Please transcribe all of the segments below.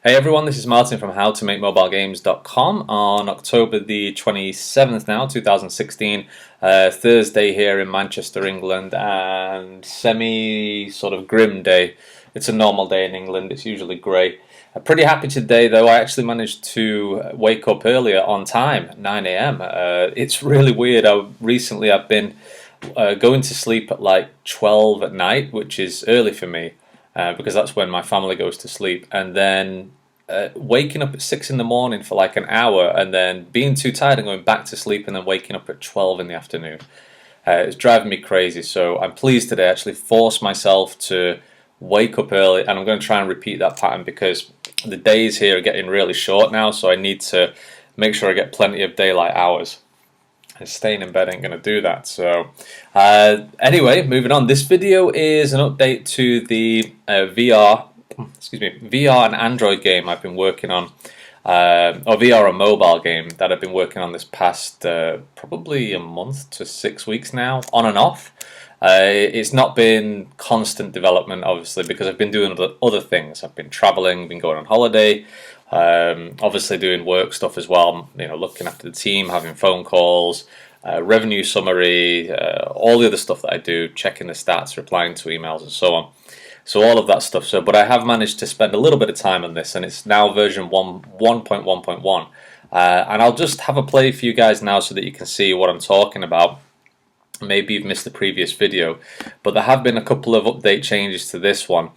Hey everyone, this is Martin from howtomakemobilegames.com on October the 27th now, 2016, Thursday here in Manchester, England, and semi sort of grim day. It's a normal day in England, it's usually grey. Pretty happy today though, I actually managed to wake up earlier on time, 9 a.m. It's really weird. I've been going to sleep at like 12 at night, which is early for me. Because that's when my family goes to sleep, and then waking up at 6 in the morning for like an hour, and then being too tired and going back to sleep, and then waking up at 12 in the afternoon. It's driving me crazy. So I'm pleased today. I actually forced myself to wake up early, and I'm going to try and repeat that pattern because the days here are getting really short now. So I need to make sure I get plenty of daylight hours. And staying in bed ain't going to do that. So anyway, moving on. This video is an update to the VR and Android game I've been working on, or VR and mobile game that I've been working on this past probably a month to 6 weeks now, on and off. It's not been constant development, obviously, because I've been doing other things. I've been traveling, been going on holiday, obviously doing work stuff as well, you know, looking after the team, having phone calls, revenue summary, all the other stuff that I do, checking the stats, replying to emails and so on. So all of that stuff. So, but I have managed to spend a little bit of time on this, and it's now version 1.1.1. And I'll just have a play for you guys now so that you can see what I'm talking about. Maybe you've missed the previous video, but there have been a couple of update changes to this one,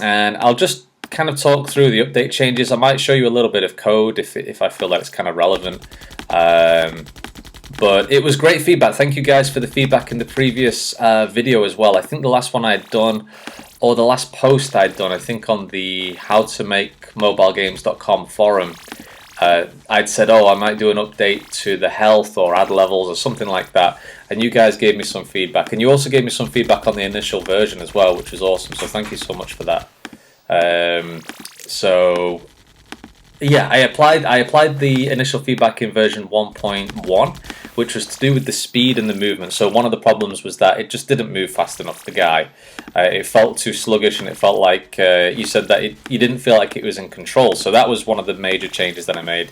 and I'll just kind of talk through the update changes. I might show you a little bit of code if I feel that it's kind of relevant. But it was great feedback. Thank you guys for the feedback in the previous video as well. I think the last one I'd done, or the last post I'd done, I think on the howtomakemobilegames.com forum, I'd said, oh, I might do an update to the health or ad levels or something like that, and you guys gave me some feedback, and you also gave me some feedback on the initial version as well, which was awesome, so thank you so much for that. So yeah, I applied the initial feedback in version 1.1, which was to do with the speed and the movement. So one of the problems was that it just didn't move fast enough, the guy. It felt too sluggish, and it felt like you said that you didn't feel like it was in control. So that was one of the major changes that I made.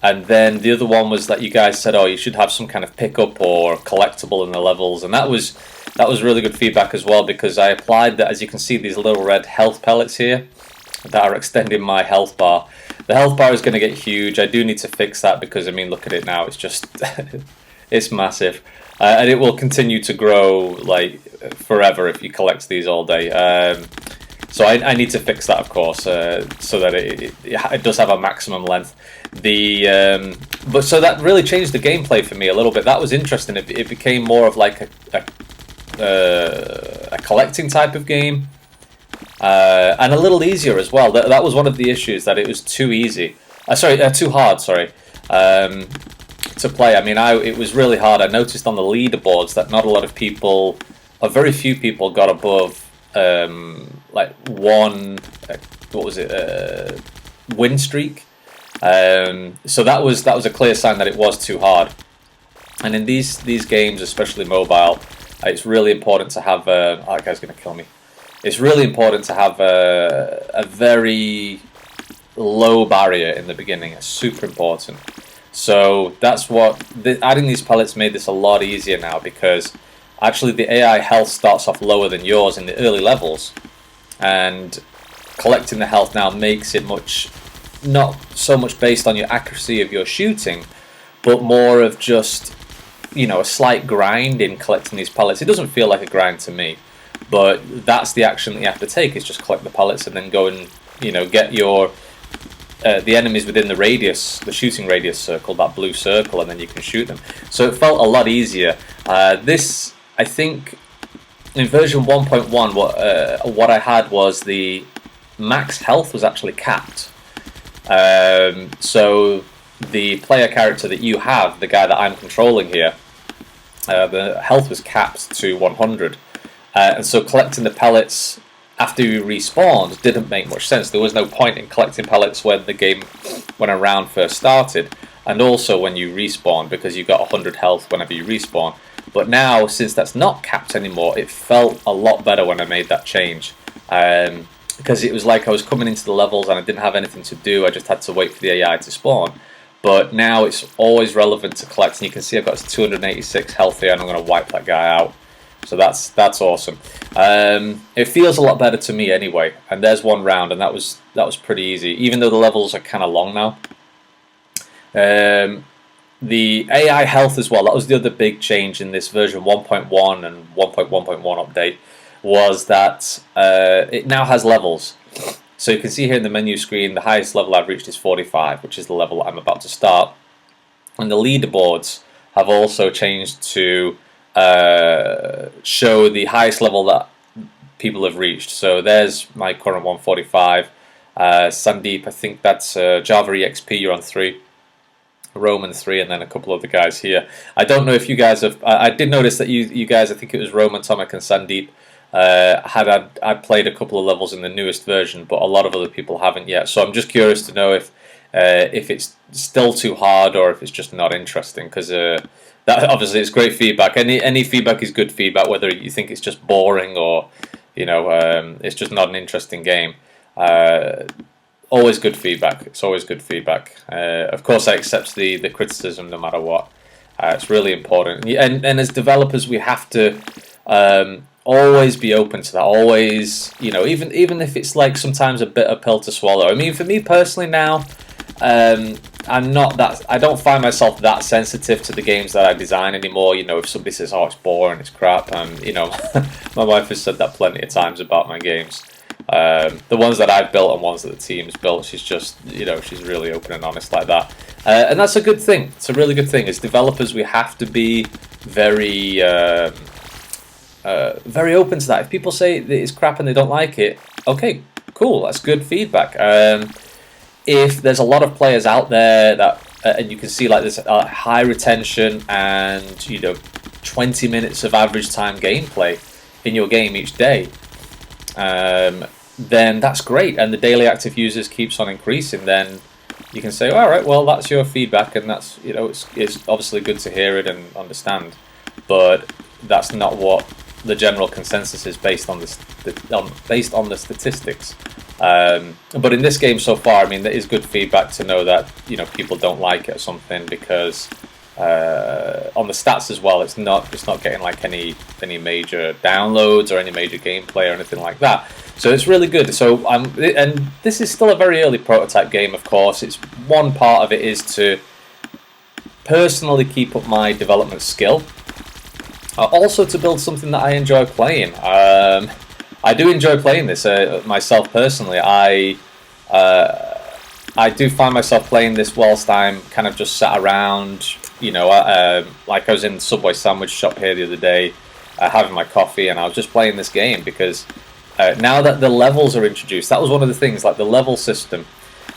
And then the other one was that you guys said, oh, you should have some kind of pickup or collectible in the levels, and that was really good feedback as well, because I applied that. As you can see, these little red health pellets here that are extending my health bar. The health bar is going to get huge. I do need to fix that because, I mean, look at it now. It's just, it's massive. And it will continue to grow like forever if you collect these all day. So I need to fix that, of course, so that it does have a maximum length. But so that really changed the gameplay for me a little bit. That was interesting. It became more of like a collecting type of game. And a little easier as well. That was one of the issues, that it was too easy. Too hard. Sorry, to play. I mean, it was really hard. I noticed on the leaderboards that not a lot of people, or very few people, got above like one. What was it? Win streak. So that was a clear sign that it was too hard. And in these games, especially mobile, it's really important to have. Oh, that guy's gonna kill me. It's really important to have a very low barrier in the beginning. It's super important. So that's what adding these pellets made this a lot easier now, because actually the AI health starts off lower than yours in the early levels, and collecting the health now makes it not so much based on your accuracy of your shooting, but more of just, you know, a slight grind in collecting these pellets. It doesn't feel like a grind to me, but that's the action that you have to take, is just collect the pellets and then go and, you know, get your the enemies within the radius, the shooting radius circle, that blue circle, and then you can shoot them. So it felt a lot easier. This, I think, in version 1.1, what I had was the max health was actually capped. So the player character that you have, the guy that I'm controlling here, the health was capped to 100. And so collecting the pellets after you respawned didn't make much sense. There was no point in collecting pellets when the game, when a round first started, and also when you respawn, because you got 100 health whenever you respawn. But now, since that's not capped anymore, it felt a lot better when I made that change. because it was like I was coming into the levels and I didn't have anything to do. I just had to wait for the AI to spawn. But now it's always relevant to collect, and you can see I've got 286 health here, and I'm going to wipe that guy out. So that's awesome. It feels a lot better to me anyway. And there's one round, and that was pretty easy, even though the levels are kind of long now. The AI health as well, that was the other big change in this version 1.1 and 1.1.1 update, was that it now has levels. So you can see here in the menu screen, the highest level I've reached is 45, which is the level I'm about to start. And the leaderboards have also changed to show the highest level that people have reached. So there's my current 145. Sandeep, I think that's Java EXP, you're on 3. Roman 3, and then a couple other guys here. I don't know if you guys have... I did notice that you guys, I think it was Roman, Tomek, and Sandeep, I played a couple of levels in the newest version, but a lot of other people haven't yet. So I'm just curious to know if it's still too hard or if it's just not interesting, because that obviously it's great feedback. Any feedback is good feedback, whether you think it's just boring or it's just not an interesting game. Always good feedback. It's always good feedback. Of course, I accept the criticism no matter what. It's really important. And as developers, we have to always be open to that. Always, even if it's like sometimes a bitter pill to swallow. I mean, for me personally now, I'm not that. I don't find myself that sensitive to the games that I design anymore. If somebody says, "Oh, it's boring, it's crap," and my wife has said that plenty of times about my games. The ones that I've built and ones that the team's built, she's just, she's really open and honest like that. And that's a good thing. It's a really good thing. As developers, we have to be very, very open to that. If people say that it's crap and they don't like it, okay, cool, that's good feedback. If there's a lot of players out there that, and you can see like this high retention and, 20 minutes of average time gameplay in your game each day, then that's great, and the daily active users keeps on increasing, then you can say, all right, well, that's your feedback, and that's, it's obviously good to hear it and understand, but that's not what the general consensus is based on the statistics. But in this game so far, I mean, there is good feedback to know that people don't like it or something, because on the stats as well, it's not getting like any major downloads or any major gameplay or anything like that. So it's really good. So and this is still a very early prototype game, of course. It's one part of it is to personally keep up my development skill, also to build something that I enjoy playing. I do enjoy playing this myself personally. I do find myself playing this whilst I'm kind of just sat around. Like I was in the Subway sandwich shop here the other day, having my coffee, and I was just playing this game because now that the levels are introduced, that was one of the things, like the level system.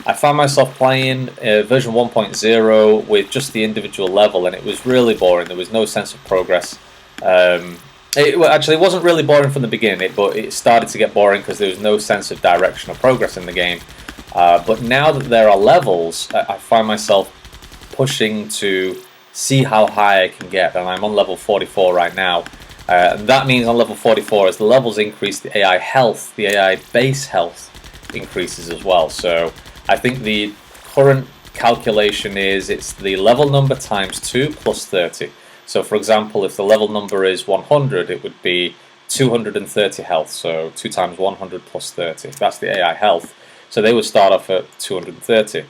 I found myself playing version 1.0 with just the individual level, and it was really boring. There was no sense of progress. It wasn't really boring from the beginning, but it started to get boring because there was no sense of direction or progress in the game. But now that there are levels, I find myself pushing to see how high I can get, and I'm on level 44 right now. That means on level 44, as the levels increase, the AI health, the AI base health increases as well. So I think the current calculation is it's the level number times 2 plus 30. So for example, if the level number is 100, it would be 230 health. So 2 times 100 plus 30. That's the AI health. So they would start off at 230.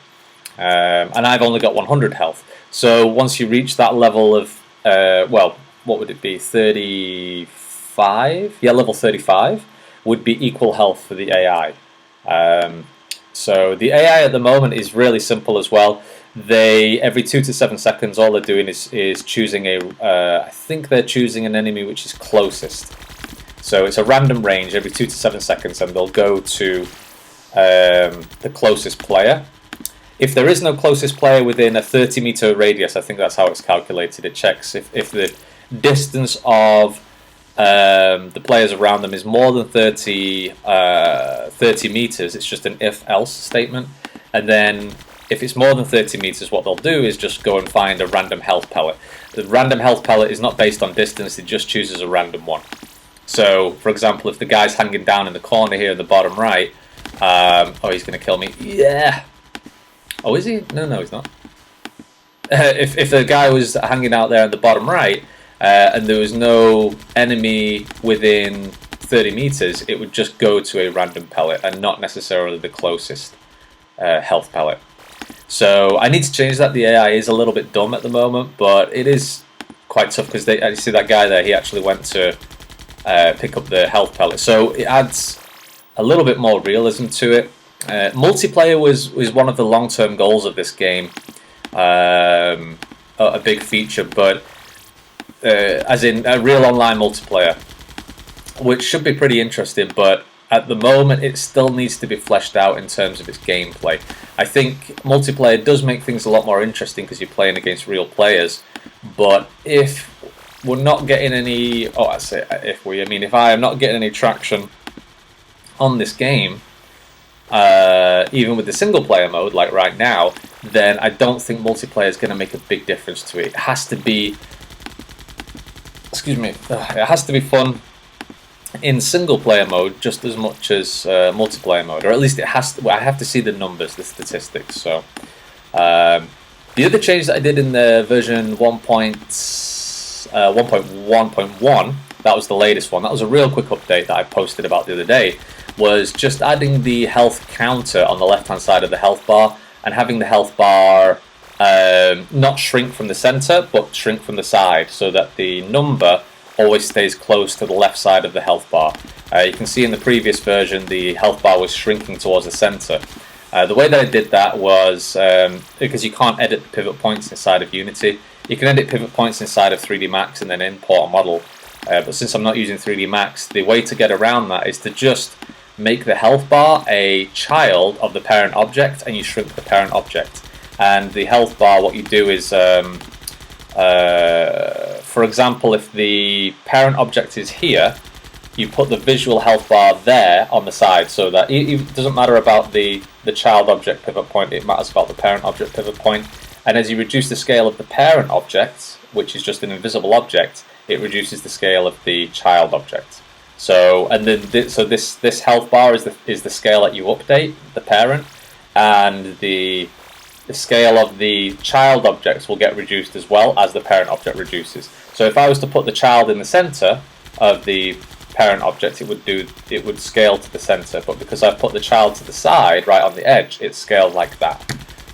And I've only got 100 health. So once you reach that level of, what would it be, 35? Yeah, level 35 would be equal health for the AI. So the AI at the moment is really simple as well. They, every 2 to 7 seconds, all they're doing is choosing I think they're choosing an enemy which is closest. So it's a random range every 2 to 7 seconds, and they'll go to the closest player. If there is no closest player within a 30-meter radius, I think that's how it's calculated. It checks if the distance of the players around them is more than 30 meters. It's just an if-else statement. And then if it's more than 30 meters, what they'll do is just go and find a random health pellet. The random health pellet is not based on distance. It just chooses a random one. So, for example, if the guy's hanging down in the corner here in the bottom right, Oh, he's going to kill me. Yeah. Oh, is he? No, he's not. If the guy was hanging out there in the bottom right, and there was no enemy within 30 meters, it would just go to a random pellet and not necessarily the closest health pellet. So I need to change that. The AI is a little bit dumb at the moment, but it is quite tough because you see that guy there, he actually went to pick up the health pellet. So it adds a little bit more realism to it. Multiplayer was one of the long-term goals of this game, a big feature, but as in a real online multiplayer, which should be pretty interesting, but at the moment it still needs to be fleshed out in terms of its gameplay. I think multiplayer does make things a lot more interesting because you're playing against real players, but if we're not getting any, if I am not getting any traction on this game, even with the single player mode like right now, then I don't think multiplayer is going to make a big difference to it. It has to be, it has to be fun in single player mode just as much as multiplayer mode, or at least it has to. I have to see the numbers, the statistics. So the other change that I did in the version 1.1.1, that was the latest one. That was a real quick update that I posted about the other day. Was just adding the health counter on the left hand side of the health bar and having the health bar not shrink from the center but shrink from the side, so that the number always stays close to the left side of the health bar. You can see in the previous version the health bar was shrinking towards the center. The way that I did that was because you can't edit the pivot points inside of Unity. You can edit pivot points inside of 3D Max and then import a model, but since I'm not using 3D Max, the way to get around that is to just make the health bar a child of the parent object, and you shrink the parent object. And the health bar, what you do is, for example, if the parent object is here, you put the visual health bar there on the side, so that it doesn't matter about the child object pivot point, it matters about the parent object pivot point. And as you reduce the scale of the parent object, which is just an invisible object, it reduces the scale of the child object. So and then this health bar is the scale that you update the parent, and the scale of the child objects will get reduced as well as the parent object reduces. So if I was to put the child in the center of the parent object, it would scale to the center. But because I've put the child to the side, right on the edge, it's scaled like that.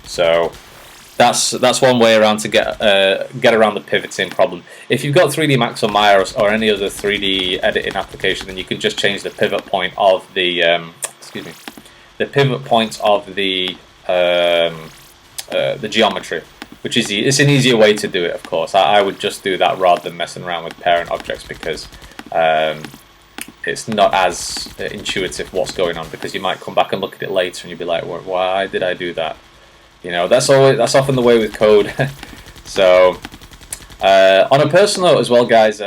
So that's one way around to get around the pivoting problem. If you've got 3D Max or Maya or any other 3D editing application, then you can just change the pivot point of the the pivot point of the geometry, which is it's an easier way to do it. Of course, I would just do that rather than messing around with parent objects, because it's not as intuitive what's going on, because you might come back and look at it later and you'll be like, why did I do that? You know, that's often the way with code. So on a personal note as well, guys,